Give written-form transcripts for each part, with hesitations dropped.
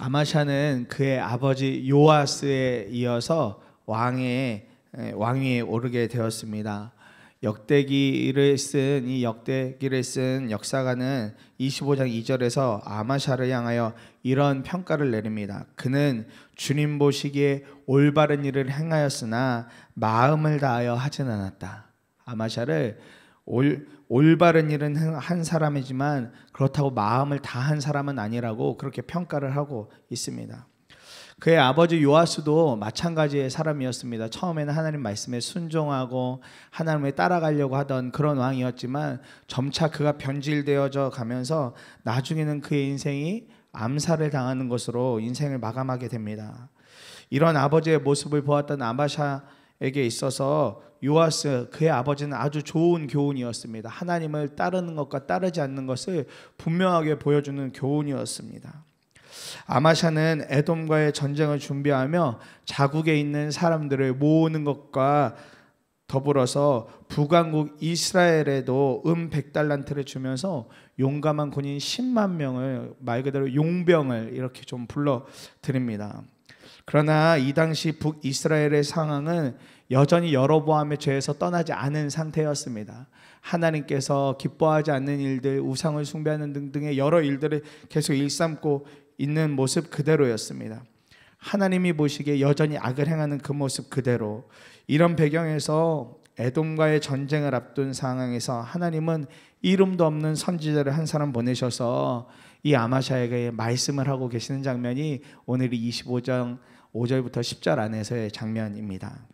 아마샤는 그의 아버지 요아스에 이어서 왕위에 오르게 되었습니다. 이 역대기를 쓴 역사가는 25장 2절에서 아마샤를 향하여 이런 평가를 내립니다. 그는 주님 보시기에 올바른 일을 행하였으나 마음을 다하여 하진 않았다. 아마샤를 올바른 일은 한 사람이지만 그렇다고 마음을 다한 사람은 아니라고 그렇게 평가를 하고 있습니다. 그의 아버지 요아스도 마찬가지의 사람이었습니다. 처음에는 하나님 말씀에 순종하고 하나님을 따라가려고 하던 그런 왕이었지만 점차 그가 변질되어져 가면서 나중에는 그의 인생이 암살을 당하는 것으로 인생을 마감하게 됩니다. 이런 아버지의 모습을 보았던 아마샤에게 있어서 요아스, 그의 아버지는 아주 좋은 교훈이었습니다. 하나님을 따르는 것과 따르지 않는 것을 분명하게 보여주는 교훈이었습니다. 아마샤는 에돔과의 전쟁을 준비하며 자국에 있는 사람들을 모으는 것과 더불어서 북왕국 이스라엘에도 100달란트를 주면서 용감한 군인 10만 명을, 말 그대로 용병을 이렇게 좀 불러드립니다. 그러나 이 당시 북이스라엘의 상황은 여전히 여로보암의 죄에서 떠나지 않은 상태였습니다. 하나님께서 기뻐하지 않는 일들, 우상을 숭배하는 등등의 여러 일들을 계속 일삼고 있는 모습 그대로였습니다. 하나님이 보시기에 여전히 악을 행하는 그 모습 그대로, 이런 배경에서 에돔과의 전쟁을 앞둔 상황에서 하나님은 이름도 없는 선지자를 한 사람 보내셔서 이 아마샤에게 말씀을 하고 계시는 장면이 오늘이 25장 5절부터 10절 안에서의 장면입니다.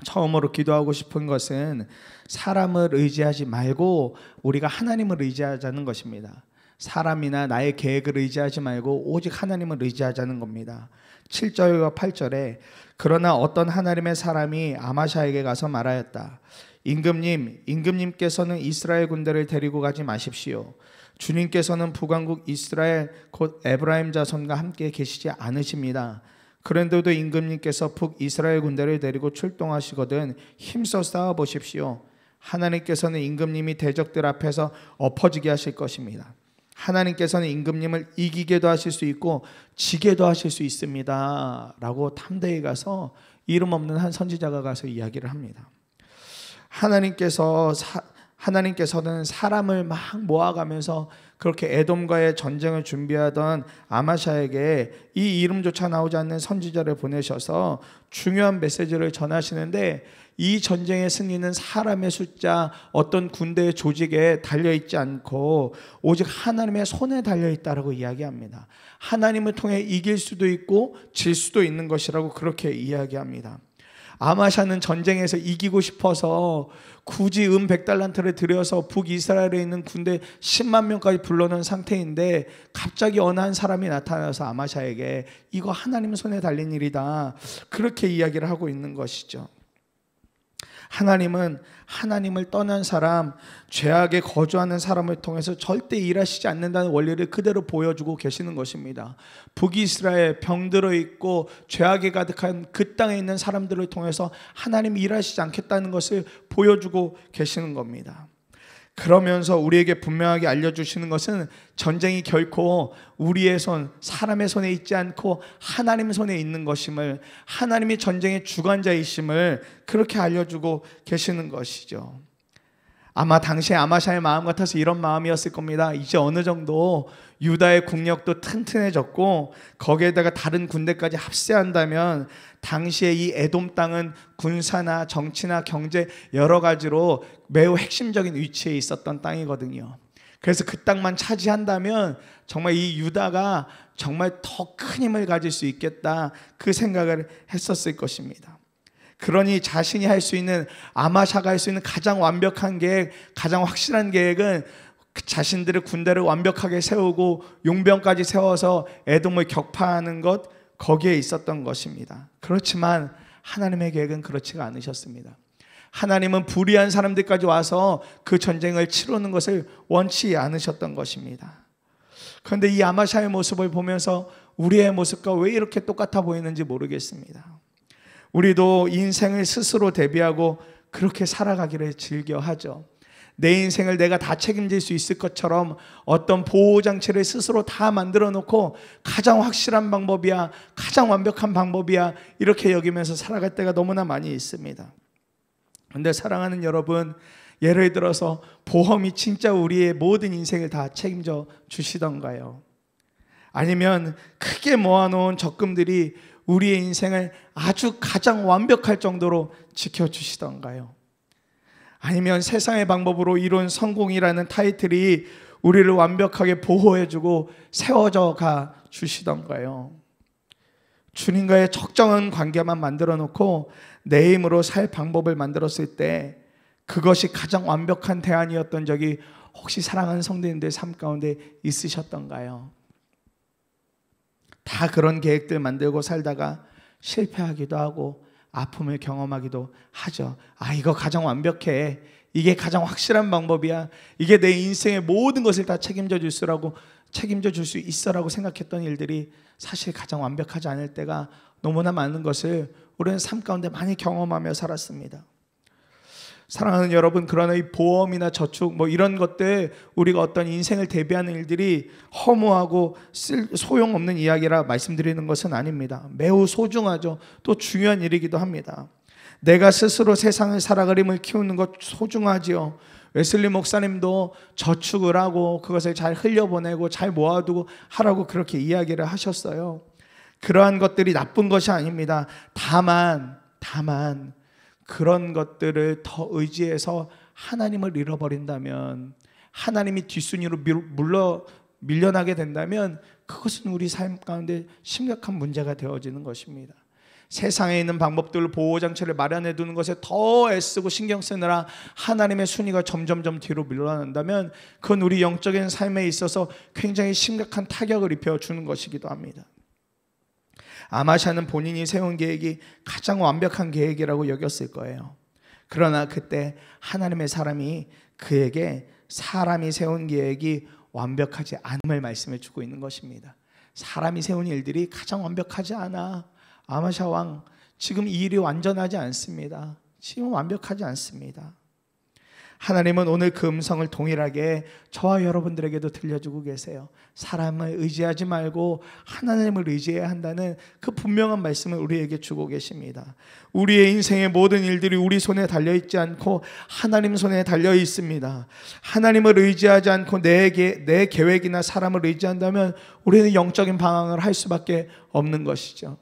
처음으로 기도하고 싶은 것은 사람을 의지하지 말고 우리가 하나님을 의지하자는 것입니다. 사람이나 나의 계획을 의지하지 말고 오직 하나님을 의지하자는 겁니다. 7절과 8절에 그러나 어떤 하나님의 사람이 아마샤에게 가서 말하였다. 임금님께서는 이스라엘 군대를 데리고 가지 마십시오. 주님께서는 북왕국 이스라엘 곧 에브라임 자손과 함께 계시지 않으십니다. 그런데도 임금님께서 북이스라엘 군대를 데리고 출동하시거든 힘써 싸워보십시오. 하나님께서는 임금님이 대적들 앞에서 엎어지게 하실 것입니다. 하나님께서는 임금님을 이기게도 하실 수 있고 지게도 하실 수 있습니다 라고 탐대에 가서 이름 없는 한 선지자가 가서 이야기를 합니다. 하나님께서는 사람을 막 모아가면서 그렇게 에돔과의 전쟁을 준비하던 아마샤에게 이 이름조차 나오지 않는 선지자를 보내셔서 중요한 메시지를 전하시는데, 이 전쟁의 승리는 사람의 숫자, 어떤 군대의 조직에 달려있지 않고 오직 하나님의 손에 달려있다라고 이야기합니다. 하나님을 통해 이길 수도 있고 질 수도 있는 것이라고 그렇게 이야기합니다. 아마샤는 전쟁에서 이기고 싶어서 굳이 100달란트를 들여서 북이스라엘에 있는 군대 10만 명까지 불러놓은 상태인데 갑자기 어느 한 사람이 나타나서 아마샤에게 이거 하나님 손에 달린 일이다 그렇게 이야기를 하고 있는 것이죠. 하나님은 하나님을 떠난 사람, 죄악에 거주하는 사람을 통해서 절대 일하시지 않는다는 원리를 그대로 보여주고 계시는 것입니다. 북이스라엘 병들어 있고 죄악에 가득한 그 땅에 있는 사람들을 통해서 하나님이 일하시지 않겠다는 것을 보여주고 계시는 겁니다. 그러면서 우리에게 분명하게 알려주시는 것은 전쟁이 결코 우리의 손, 사람의 손에 있지 않고 하나님의 손에 있는 것임을, 하나님이 전쟁의 주관자이심을 그렇게 알려주고 계시는 것이죠. 아마 당시에 아마샤의 마음 같아서 이런 마음이었을 겁니다. 이제 어느 정도 유다의 국력도 튼튼해졌고 거기에다가 다른 군대까지 합세한다면 당시에 이 에돔 땅은 군사나 정치나 경제 여러 가지로 매우 핵심적인 위치에 있었던 땅이거든요. 그래서 그 땅만 차지한다면 정말 이 유다가 정말 더 큰 힘을 가질 수 있겠다 그 생각을 했었을 것입니다. 그러니 자신이 할 수 있는, 아마샤가 할 수 있는 가장 완벽한 계획, 가장 확실한 계획은 자신들의 군대를 완벽하게 세우고 용병까지 세워서 에돔을 격파하는 것, 거기에 있었던 것입니다. 그렇지만 하나님의 계획은 그렇지가 않으셨습니다. 하나님은 불의한 사람들까지 와서 그 전쟁을 치르는 것을 원치 않으셨던 것입니다. 그런데 이 아마샤의 모습을 보면서 우리의 모습과 왜 이렇게 똑같아 보이는지 모르겠습니다. 우리도 인생을 스스로 대비하고 그렇게 살아가기를 즐겨하죠. 내 인생을 내가 다 책임질 수 있을 것처럼 어떤 보호장치를 스스로 다 만들어 놓고 가장 확실한 방법이야, 가장 완벽한 방법이야, 이렇게 여기면서 살아갈 때가 너무나 많이 있습니다. 근데 사랑하는 여러분, 예를 들어서 보험이 진짜 우리의 모든 인생을 다 책임져 주시던가요? 아니면 크게 모아놓은 적금들이 우리의 인생을 아주 가장 완벽할 정도로 지켜주시던가요? 아니면 세상의 방법으로 이룬 성공이라는 타이틀이 우리를 완벽하게 보호해주고 세워져 가 주시던가요? 주님과의 적정한 관계만 만들어 놓고 내 힘으로 살 방법을 만들었을 때 그것이 가장 완벽한 대안이었던 적이 혹시 사랑하는 성도님들의 삶 가운데 있으셨던가요? 다 그런 계획들 만들고 살다가 실패하기도 하고 아픔을 경험하기도 하죠. 이거 가장 완벽해, 이게 가장 확실한 방법이야, 이게 내 인생의 모든 것을 다 책임져 줄 수 있어라고 생각했던 일들이 사실 가장 완벽하지 않을 때가 너무나 많은 것을 우리는 삶 가운데 많이 경험하며 살았습니다. 사랑하는 여러분, 그러나 이 보험이나 저축 이런 것들, 우리가 어떤 인생을 대비하는 일들이 허무하고 소용없는 이야기라 말씀드리는 것은 아닙니다. 매우 소중하죠. 또 중요한 일이기도 합니다. 내가 스스로 세상을 살아갈 힘을 키우는 것 소중하지요. 웨슬리 목사님도 저축을 하고 그것을 잘 흘려보내고 잘 모아두고 하라고 그렇게 이야기를 하셨어요. 그러한 것들이 나쁜 것이 아닙니다. 다만 그런 것들을 더 의지해서 하나님을 잃어버린다면, 하나님이 뒷순위로 밀려나게 된다면 그것은 우리 삶 가운데 심각한 문제가 되어지는 것입니다. 세상에 있는 방법들로 보호장치를 마련해 두는 것에 더 애쓰고 신경 쓰느라 하나님의 순위가 점점점 뒤로 밀려난다면 그건 우리 영적인 삶에 있어서 굉장히 심각한 타격을 입혀주는 것이기도 합니다. 아마샤는 본인이 세운 계획이 가장 완벽한 계획이라고 여겼을 거예요. 그러나 그때 하나님의 사람이 그에게 사람이 세운 계획이 완벽하지 않음을 말씀해 주고 있는 것입니다. 사람이 세운 일들이 가장 완벽하지 않아. 아마샤 왕, 지금 이 일이 완전하지 않습니다. 지금 완벽하지 않습니다. 하나님은 오늘 그 음성을 동일하게 저와 여러분들에게도 들려주고 계세요. 사람을 의지하지 말고 하나님을 의지해야 한다는 그 분명한 말씀을 우리에게 주고 계십니다. 우리의 인생의 모든 일들이 우리 손에 달려있지 않고 하나님 손에 달려 있습니다. 하나님을 의지하지 않고 내 계획이나 사람을 의지한다면 우리는 영적인 방황을 할 수밖에 없는 것이죠.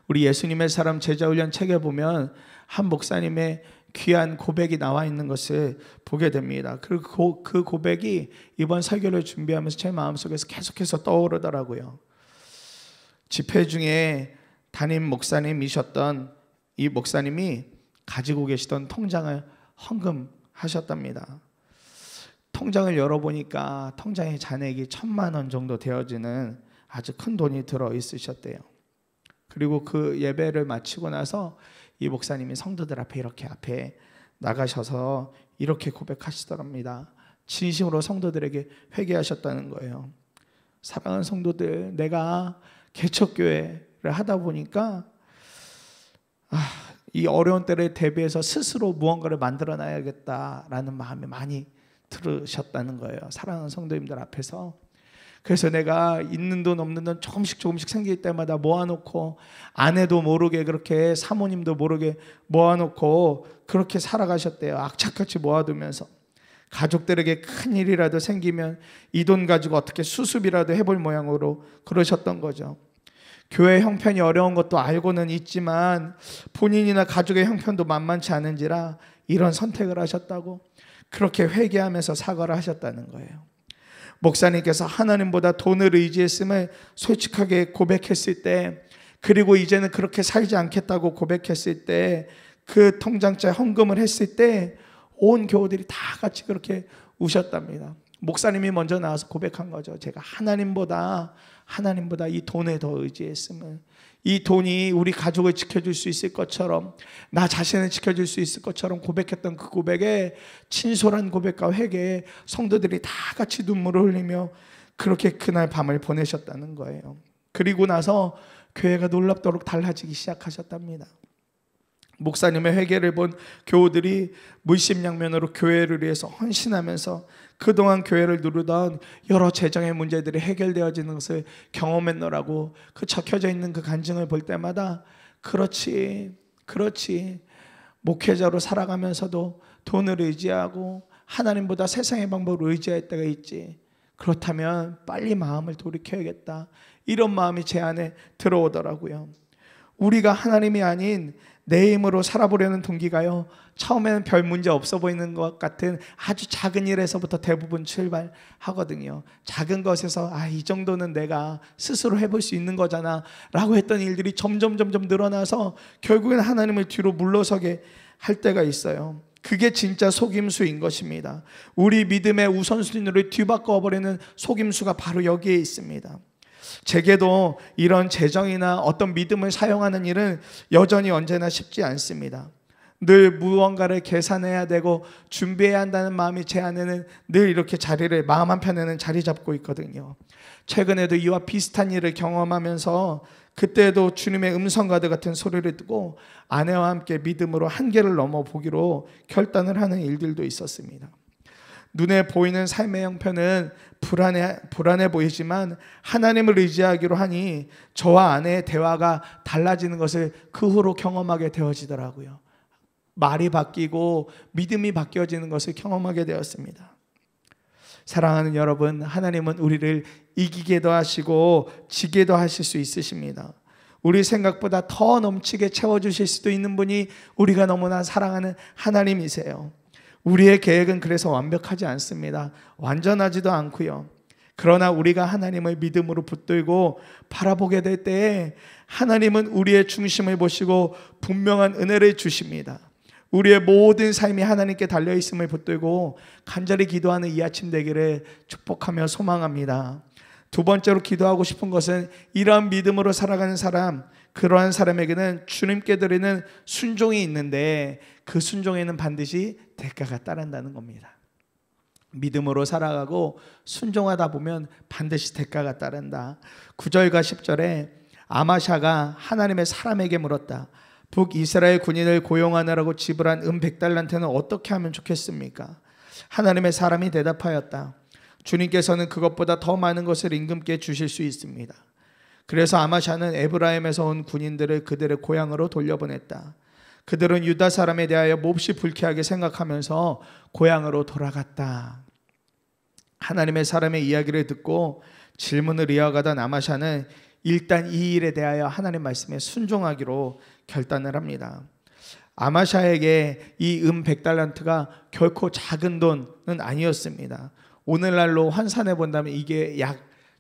우리 예수님의 사람 제자훈련 책에 보면 한 목사님의 귀한 고백이 나와 있는 것을 보게 됩니다. 그리고 그 고백이 이번 설교를 준비하면서 제 마음속에서 계속해서 떠오르더라고요. 집회 중에 담임 목사님이셨던 이 목사님이 가지고 계시던 통장을 헌금하셨답니다. 통장을 열어보니까 통장에 잔액이 1,000만 원 정도 되어지는 아주 큰 돈이 들어 있으셨대요. 그리고 그 예배를 마치고 나서 이 목사님이 성도들 앞에 이렇게 앞에 나가셔서 이렇게 고백하시더랍니다. 진심으로 성도들에게 회개하셨다는 거예요. 사랑하는 성도들, 내가 개척교회를 하다 보니까 이 어려운 때를 대비해서 스스로 무언가를 만들어놔야겠다라는 마음이 많이 들으셨다는 거예요. 사랑하는 성도님들 앞에서. 그래서 내가 있는 돈 없는 돈 조금씩 생길 때마다 모아놓고, 아내도 모르게 그렇게 사모님도 모르게 모아놓고 그렇게 살아가셨대요. 악착같이 모아두면서 가족들에게 큰 일이라도 생기면 이 돈 가지고 어떻게 수습이라도 해볼 모양으로 그러셨던 거죠. 교회 형편이 어려운 것도 알고는 있지만 본인이나 가족의 형편도 만만치 않은지라 이런 선택을 하셨다고 그렇게 회개하면서 사과를 하셨다는 거예요. 목사님께서 하나님보다 돈을 의지했음을 솔직하게 고백했을 때, 그리고 이제는 그렇게 살지 않겠다고 고백했을 때, 그 통장자에 헌금을 했을 때 온 교우들이 다 같이 그렇게 우셨답니다. 목사님이 먼저 나와서 고백한 거죠. 제가 하나님보다 이 돈에 더 의지했음을, 이 돈이 우리 가족을 지켜줄 수 있을 것처럼, 나 자신을 지켜줄 수 있을 것처럼 고백했던 그 고백에, 진솔한 고백과 회개에 성도들이 다 같이 눈물을 흘리며 그렇게 그날 밤을 보내셨다는 거예요. 그리고 나서 교회가 놀랍도록 달라지기 시작하셨답니다. 목사님의 회개를 본 교우들이 물심양면으로 교회를 위해서 헌신하면서 그동안 교회를 누르던 여러 재정의 문제들이 해결되어지는 것을 경험했노라고 그 적혀져 있는 그 간증을 볼 때마다 그렇지 목회자로 살아가면서도 돈을 의지하고 하나님보다 세상의 방법을 의지할 때가 있지. 그렇다면 빨리 마음을 돌이켜야겠다. 이런 마음이 제 안에 들어오더라고요. 우리가 하나님이 아닌 내 힘으로 살아보려는 동기가요, 처음에는 별 문제 없어 보이는 것 같은 아주 작은 일에서부터 대부분 출발하거든요. 작은 것에서 이 정도는 내가 스스로 해볼 수 있는 거잖아 라고 했던 일들이 점점 늘어나서 결국엔 하나님을 뒤로 물러서게 할 때가 있어요. 그게 진짜 속임수인 것입니다. 우리 믿음의 우선순위를 뒤바꿔버리는 속임수가 바로 여기에 있습니다. 제게도 이런 재정이나 어떤 믿음을 사용하는 일은 여전히 언제나 쉽지 않습니다. 늘 무언가를 계산해야 되고 준비해야 한다는 마음이 제 안에는 늘 이렇게 마음 한편에는 자리 잡고 있거든요. 최근에도 이와 비슷한 일을 경험하면서 그때도 주님의 음성과도 같은 소리를 듣고 아내와 함께 믿음으로 한계를 넘어보기로 결단을 하는 일들도 있었습니다. 눈에 보이는 삶의 형편은 불안해 보이지만 하나님을 의지하기로 하니 저와 아내의 대화가 달라지는 것을 그 후로 경험하게 되어지더라고요. 말이 바뀌고 믿음이 바뀌어지는 것을 경험하게 되었습니다. 사랑하는 여러분, 하나님은 우리를 이기게도 하시고 지게도 하실 수 있으십니다. 우리 생각보다 더 넘치게 채워주실 수도 있는 분이 우리가 너무나 사랑하는 하나님이세요. 우리의 계획은 그래서 완벽하지 않습니다. 완전하지도 않고요. 그러나 우리가 하나님을 믿음으로 붙들고 바라보게 될 때에 하나님은 우리의 중심을 보시고 분명한 은혜를 주십니다. 우리의 모든 삶이 하나님께 달려있음을 붙들고 간절히 기도하는 이 아침 되기를 축복하며 소망합니다. 두 번째로 기도하고 싶은 것은 이러한 믿음으로 살아가는 사람, 그러한 사람에게는 주님께 드리는 순종이 있는데 그 순종에는 반드시 대가가 따른다는 겁니다. 믿음으로 살아가고 순종하다 보면 반드시 대가가 따른다. 9절과 10절에 아마샤가 하나님의 사람에게 물었다. 북이스라엘 군인을 고용하느라고 지불한 100달란트는 어떻게 하면 좋겠습니까? 하나님의 사람이 대답하였다. 주님께서는 그것보다 더 많은 것을 임금께 주실 수 있습니다. 그래서 아마샤는 에브라임에서 온 군인들을 그들의 고향으로 돌려보냈다. 그들은 유다 사람에 대하여 몹시 불쾌하게 생각하면서 고향으로 돌아갔다. 하나님의 사람의 이야기를 듣고 질문을 이어가던 아마샤는 일단 이 일에 대하여 하나님 말씀에 순종하기로 결단을 합니다. 아마샤에게 이 100달란트가 결코 작은 돈은 아니었습니다. 오늘날로 환산해 본다면 이게 약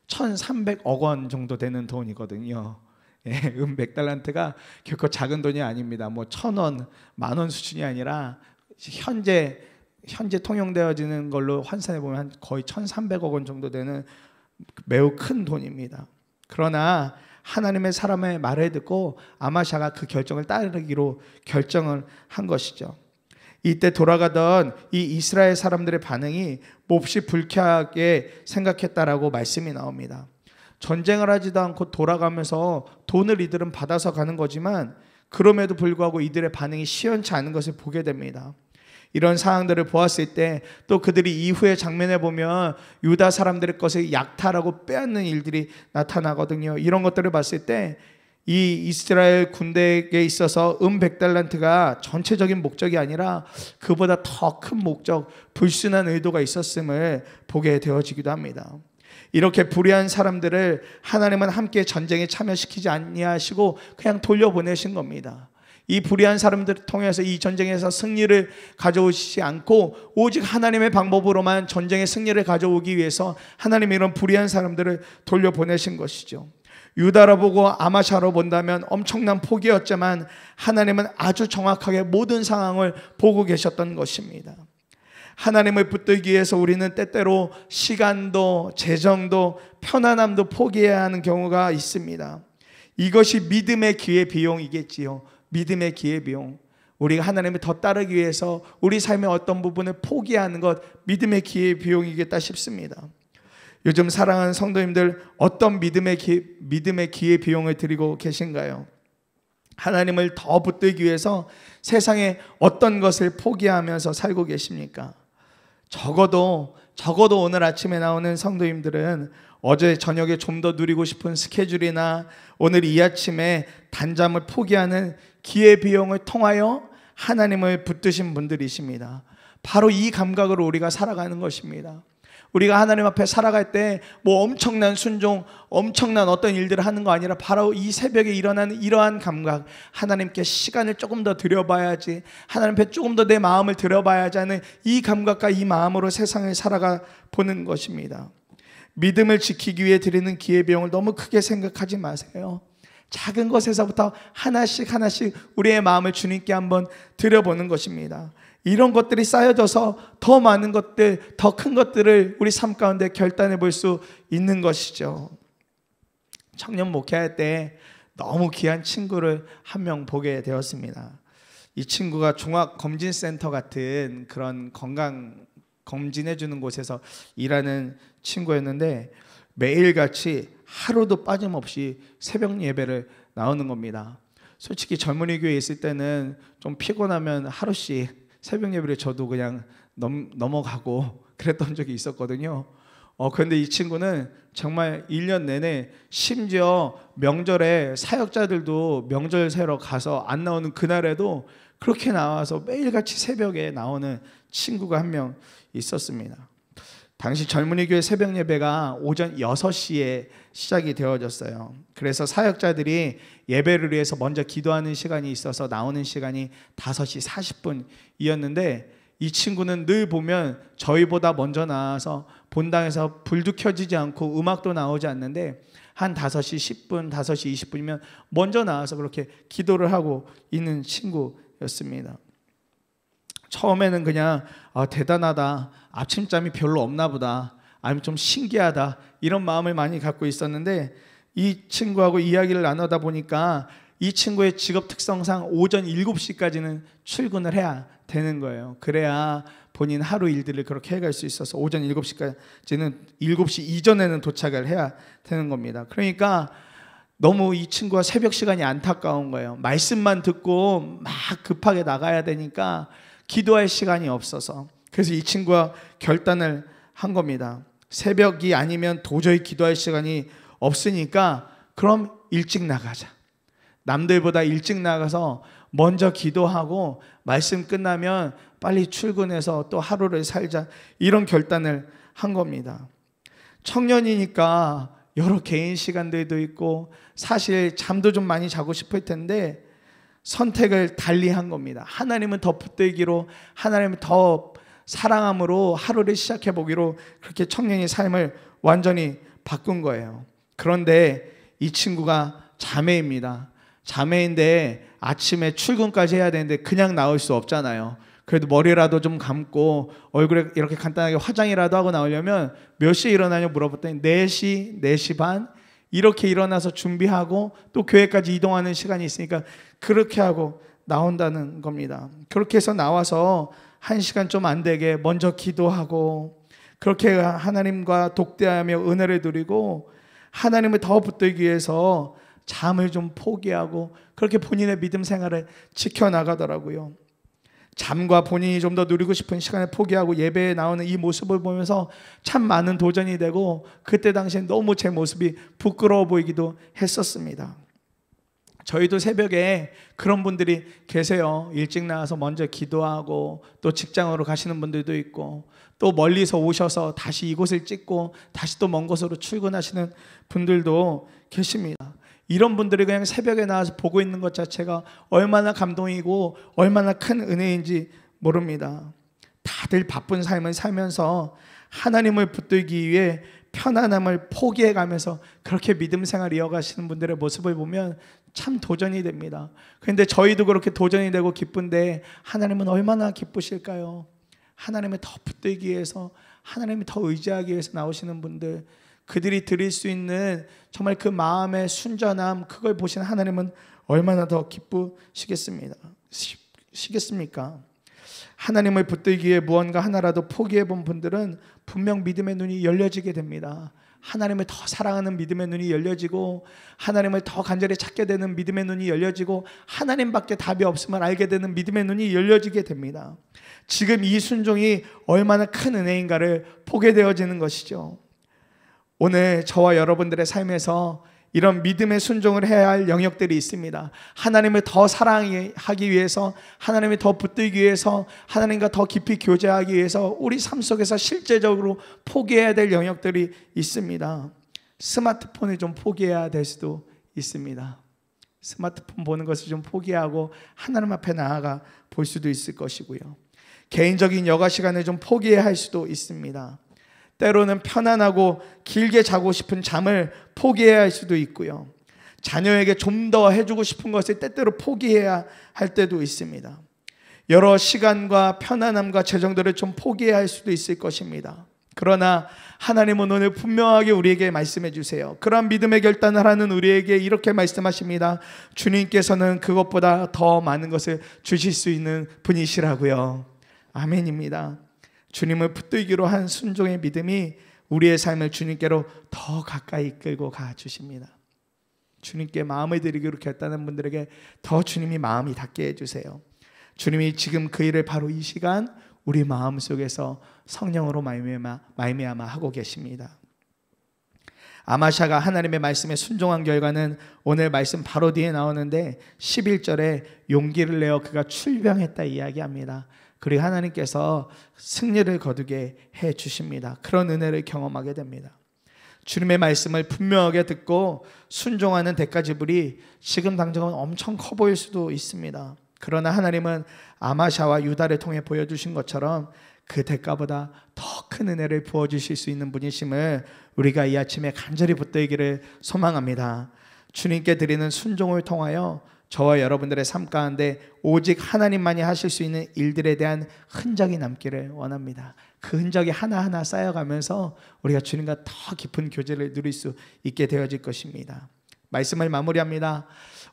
1,300억 원 정도 되는 돈이거든요. 100달란트가 결코 작은 돈이 아닙니다. 뭐 1,000원, 10,000원 수준이 아니라 현재 통용되어지는 걸로 환산해 보면 거의 1,300억 원 정도 되는 매우 큰 돈입니다. 그러나 하나님의 사람의 말을 듣고 아마샤가 그 결정을 따르기로 결정을 한 것이죠. 이때 돌아가던 이 이스라엘 사람들의 반응이 몹시 불쾌하게 생각했다라고 말씀이 나옵니다. 전쟁을 하지도 않고 돌아가면서 돈을 이들은 받아서 가는 거지만 그럼에도 불구하고 이들의 반응이 시원치 않은 것을 보게 됩니다. 이런 상황들을 보았을 때 또 그들이 이후의 장면에 보면 유다 사람들의 것을 약탈하고 빼앗는 일들이 나타나거든요. 이런 것들을 봤을 때 이 이스라엘 군대에게 있어서 100달란트가 전체적인 목적이 아니라 그보다 더 큰 목적, 불순한 의도가 있었음을 보게 되어지기도 합니다. 이렇게 불의한 사람들을 하나님은 함께 전쟁에 참여시키지 아니하시고 그냥 돌려보내신 겁니다. 이 불의한 사람들을 통해서 이 전쟁에서 승리를 가져오시지 않고 오직 하나님의 방법으로만 전쟁의 승리를 가져오기 위해서 하나님이 이런 불의한 사람들을 돌려보내신 것이죠. 유다로 보고 아마샤로 본다면 엄청난 폭이었지만 하나님은 아주 정확하게 모든 상황을 보고 계셨던 것입니다. 하나님을 붙들기 위해서 우리는 때때로 시간도 재정도 편안함도 포기해야 하는 경우가 있습니다. 이것이 믿음의 기회비용이겠지요. 믿음의 기회비용. 우리가 하나님을 더 따르기 위해서 우리 삶의 어떤 부분을 포기하는 것, 믿음의 기회비용이겠다 싶습니다. 요즘 사랑하는 성도님들, 어떤 믿음의 기회비용을 드리고 계신가요? 하나님을 더 붙들기 위해서 세상에 어떤 것을 포기하면서 살고 계십니까? 적어도 오늘 아침에 나오는 성도님들은 어제 저녁에 좀 더 누리고 싶은 스케줄이나 오늘 이 아침에 단잠을 포기하는 기회비용을 통하여 하나님을 붙드신 분들이십니다. 바로 이 감각으로 우리가 살아가는 것입니다. 우리가 하나님 앞에 살아갈 때 뭐 엄청난 순종, 엄청난 어떤 일들을 하는 거 아니라 바로 이 새벽에 일어나는 이러한 감각, 하나님께 시간을 조금 더 드려봐야지, 하나님 앞에 조금 더 내 마음을 드려봐야지 하는 이 감각과 이 마음으로 세상을 살아가 보는 것입니다. 믿음을 지키기 위해 드리는 기회비용을 너무 크게 생각하지 마세요. 작은 것에서부터 하나씩 우리의 마음을 주님께 한번 드려보는 것입니다. 이런 것들이 쌓여져서 더 많은 것들, 더 큰 것들을 우리 삶 가운데 결단해 볼 수 있는 것이죠. 청년 목회할 때 너무 귀한 친구를 한 명 보게 되었습니다. 이 친구가 종합검진센터 같은 그런 건강 검진해 주는 곳에서 일하는 친구였는데 매일같이 하루도 빠짐없이 새벽 예배를 나오는 겁니다. 솔직히 젊은이 교회에 있을 때는 좀 피곤하면 하루씩 새벽 예배를 저도 그냥 넘어가고 그랬던 적이 있었거든요. 그런데 이 친구는 정말 1년 내내, 심지어 명절에 사역자들도 명절 새러 가서 안 나오는 그날에도 그렇게 나와서 매일같이 새벽에 나오는 친구가 한 명 있었습니다. 당시 젊은이 교회 새벽 예배가 오전 6시에 시작이 되어졌어요. 그래서 사역자들이 예배를 위해서 먼저 기도하는 시간이 있어서 나오는 시간이 5시 40분이었는데 이 친구는 늘 보면 저희보다 먼저 나와서 본당에서 불도 켜지지 않고 음악도 나오지 않는데 한 5시 10분, 5시 20분이면 먼저 나와서 그렇게 기도를 하고 있는 친구였습니다. 처음에는 그냥 대단하다, 아침잠이 별로 없나 보다, 아니면 좀 신기하다, 이런 마음을 많이 갖고 있었는데 이 친구하고 이야기를 나누다 보니까 이 친구의 직업 특성상 오전 7시까지는 출근을 해야 되는 거예요. 그래야 본인 하루 일들을 그렇게 해갈 수 있어서 오전 7시까지는 7시 이전에는 도착을 해야 되는 겁니다. 그러니까 너무 이 친구가 새벽 시간이 안타까운 거예요. 말씀만 듣고 막 급하게 나가야 되니까 기도할 시간이 없어서. 그래서 이 친구가 결단을 한 겁니다. 새벽이 아니면 도저히 기도할 시간이 없으니까 그럼 일찍 나가자. 남들보다 일찍 나가서 먼저 기도하고 말씀 끝나면 빨리 출근해서 또 하루를 살자, 이런 결단을 한 겁니다. 청년이니까 여러 개인 시간들도 있고 사실 잠도 좀 많이 자고 싶을 텐데 선택을 달리 한 겁니다. 하나님은 더 붙들기로, 하나님을 더 사랑함으로 하루를 시작해 보기로 그렇게 청년이 삶을 완전히 바꾼 거예요. 그런데 이 친구가 자매입니다. 자매인데 아침에 출근까지 해야 되는데 그냥 나올 수 없잖아요. 그래도 머리라도 좀 감고 얼굴에 이렇게 간단하게 화장이라도 하고 나오려면 몇 시에 일어나냐고 물어봤더니 4시, 4시 반 이렇게 일어나서 준비하고 또 교회까지 이동하는 시간이 있으니까 그렇게 하고 나온다는 겁니다. 그렇게 해서 나와서 1시간 좀 안 되게 먼저 기도하고 그렇게 하나님과 독대하며 은혜를 누리고 하나님을 더 붙들기 위해서 잠을 좀 포기하고 그렇게 본인의 믿음 생활을 지켜나가더라고요. 잠과 본인이 좀 더 누리고 싶은 시간을 포기하고 예배에 나오는 이 모습을 보면서 참 많은 도전이 되고 그때 당시엔 너무 제 모습이 부끄러워 보이기도 했었습니다. 저희도 새벽에 그런 분들이 계세요. 일찍 나와서 먼저 기도하고 또 직장으로 가시는 분들도 있고 또 멀리서 오셔서 다시 이곳을 찍고 다시 또 먼 곳으로 출근하시는 분들도 계십니다. 이런 분들이 그냥 새벽에 나와서 보고 있는 것 자체가 얼마나 감동이고 얼마나 큰 은혜인지 모릅니다. 다들 바쁜 삶을 살면서 하나님을 붙들기 위해 편안함을 포기해가면서 그렇게 믿음 생활 이어가시는 분들의 모습을 보면 참 도전이 됩니다. 그런데 저희도 그렇게 도전이 되고 기쁜데 하나님은 얼마나 기쁘실까요? 하나님을 더 붙들기 위해서, 하나님을 더 의지하기 위해서 나오시는 분들, 그들이 드릴 수 있는 정말 그 마음의 순전함, 그걸 보신 하나님은 얼마나 더 기쁘시겠습니까? 하나님을 붙들기 위해 무언가 하나라도 포기해 본 분들은 분명 믿음의 눈이 열려지게 됩니다. 하나님을 더 사랑하는 믿음의 눈이 열려지고 하나님을 더 간절히 찾게 되는 믿음의 눈이 열려지고 하나님밖에 답이 없음을 알게 되는 믿음의 눈이 열려지게 됩니다. 지금 이 순종이 얼마나 큰 은혜인가를 보게 되어지는 것이죠. 오늘 저와 여러분들의 삶에서 이런 믿음의 순종을 해야 할 영역들이 있습니다. 하나님을 더 사랑하기 위해서, 하나님을 더 붙들기 위해서, 하나님과 더 깊이 교제하기 위해서 우리 삶 속에서 실제적으로 포기해야 될 영역들이 있습니다. 스마트폰을 좀 포기해야 될 수도 있습니다. 스마트폰 보는 것을 좀 포기하고 하나님 앞에 나아가 볼 수도 있을 것이고요. 개인적인 여가 시간을 좀 포기해야 할 수도 있습니다. 때로는 편안하고 길게 자고 싶은 잠을 포기해야 할 수도 있고요. 자녀에게 좀 더 해주고 싶은 것을 때때로 포기해야 할 때도 있습니다. 여러 시간과 편안함과 재정들을 좀 포기해야 할 수도 있을 것입니다. 그러나 하나님은 오늘 분명하게 우리에게 말씀해 주세요. 그러한 믿음의 결단을 하는 우리에게 이렇게 말씀하십니다. 주님께서는 그것보다 더 많은 것을 주실 수 있는 분이시라고요. 아멘입니다. 주님을 붙들기로 한 순종의 믿음이 우리의 삶을 주님께로 더 가까이 이끌고 가주십니다. 주님께 마음을 드리기로 결단한 분들에게 더 주님이 마음이 닿게 해주세요. 주님이 지금 그 일을 바로 이 시간 우리 마음속에서 성령으로 말미암아 하고 계십니다. 아마샤가 하나님의 말씀에 순종한 결과는 오늘 말씀 바로 뒤에 나오는데 11절에 용기를 내어 그가 출병했다 이야기합니다. 그리고 하나님께서 승리를 거두게 해 주십니다. 그런 은혜를 경험하게 됩니다. 주님의 말씀을 분명하게 듣고 순종하는 대가 지불이 지금 당장은 엄청 커 보일 수도 있습니다. 그러나 하나님은 아마샤와 유다를 통해 보여주신 것처럼 그 대가보다 더 큰 은혜를 부어주실 수 있는 분이심을 우리가 이 아침에 간절히 붙들기를 소망합니다. 주님께 드리는 순종을 통하여 저와 여러분들의 삶 가운데 오직 하나님만이 하실 수 있는 일들에 대한 흔적이 남기를 원합니다. 그 흔적이 하나하나 쌓여가면서 우리가 주님과 더 깊은 교제를 누릴 수 있게 되어질 것입니다. 말씀을 마무리합니다.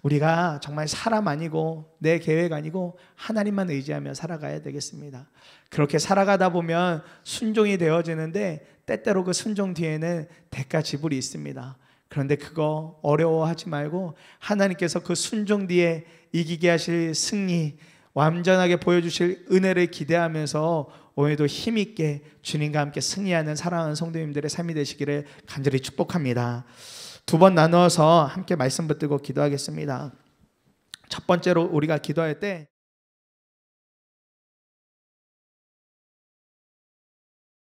우리가 정말 사람 아니고 내 계획 아니고 하나님만 의지하며 살아가야 되겠습니다. 그렇게 살아가다 보면 순종이 되어지는데 때때로 그 순종 뒤에는 대가 지불이 있습니다. 그런데 그거 어려워하지 말고 하나님께서 그 순종 뒤에 이기게 하실 승리, 완전하게 보여주실 은혜를 기대하면서 오늘도 힘있게 주님과 함께 승리하는 사랑하는 성도님들의 삶이 되시기를 간절히 축복합니다. 두 번 나누어서 함께 말씀 붙들고 기도하겠습니다. 첫 번째로 우리가 기도할 때